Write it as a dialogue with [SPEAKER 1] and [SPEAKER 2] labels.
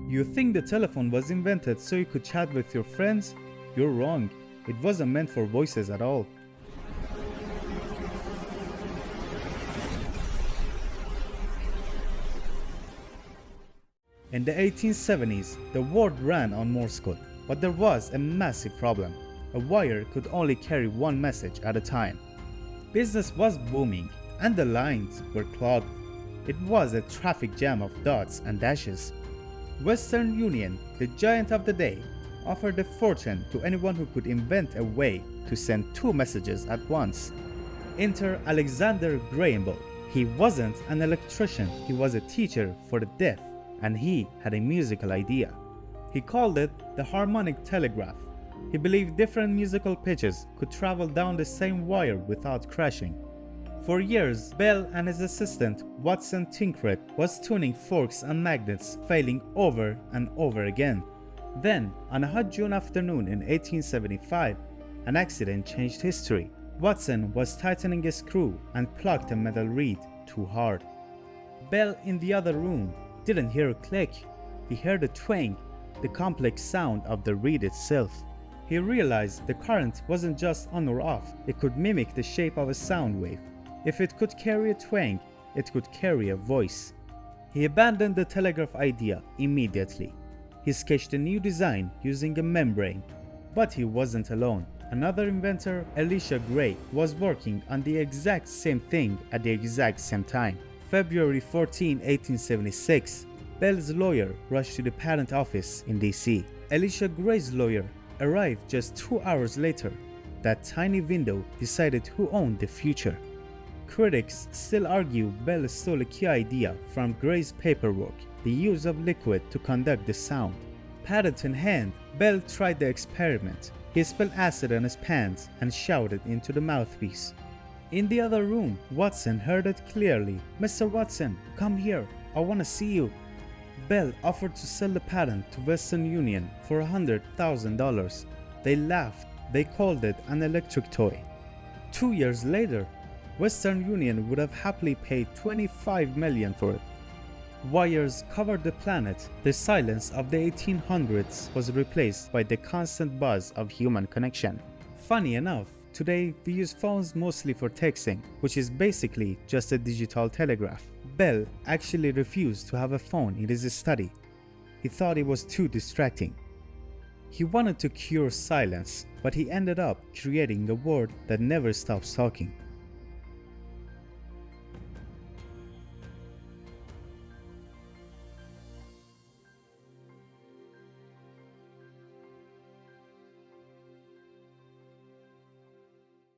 [SPEAKER 1] You think the telephone was invented so you could chat with your friends? You're wrong. It wasn't meant for voices at all. In the 1870s, the world ran on Morse code, but there was a massive problem. A wire could only carry one message at a time. Business was booming, and the lines were clogged. It was a traffic jam of dots and dashes. Western Union, the giant of the day, offered a fortune to anyone who could invent a way to send two messages at once. Enter Alexander Graham Bell. He wasn't an electrician, he was a teacher for the deaf, and he had a musical idea. He called it the harmonic telegraph. He believed different musical pitches could travel down the same wire without crashing. For years, Bell and his assistant Watson Tinkret was tuning forks and magnets, failing over and over again. Then, on a hot June afternoon in 1875, an accident changed history. Watson was tightening a screw and plucked a metal reed too hard. Bell in the other room didn't hear a click. He heard a twang, the complex sound of the reed itself. He realized the current wasn't just on or off, it could mimic the shape of a sound wave. If it could carry a twang, it could carry a voice. He abandoned the telegraph idea immediately. He sketched a new design using a membrane. But he wasn't alone. Another inventor, Elisha Gray, was working on the exact same thing at the exact same time. February 14, 1876, Bell's lawyer rushed to the patent office in DC. Elisha Gray's lawyer arrived just 2 hours later. That tiny window decided who owned the future. Critics still argue Bell stole a key idea from Gray's paperwork, the use of liquid to conduct the sound. Patent in hand, Bell tried the experiment. He spilled acid on his pants and shouted into the mouthpiece. In the other room, Watson heard it clearly. "Mr. Watson, come here. I want to see you." Bell offered to sell the patent to Western Union for $100,000. They laughed. They called it an electric toy. 2 years later, Western Union would have happily paid $25 million for it. Wires covered the planet. The silence of the 1800s was replaced by the constant buzz of human connection. Funny enough, today we use phones mostly for texting, which is basically just a digital telegraph. Bell actually refused to have a phone in his study. He thought it was too distracting. He wanted to cure silence, but he ended up creating a word that never stops talking.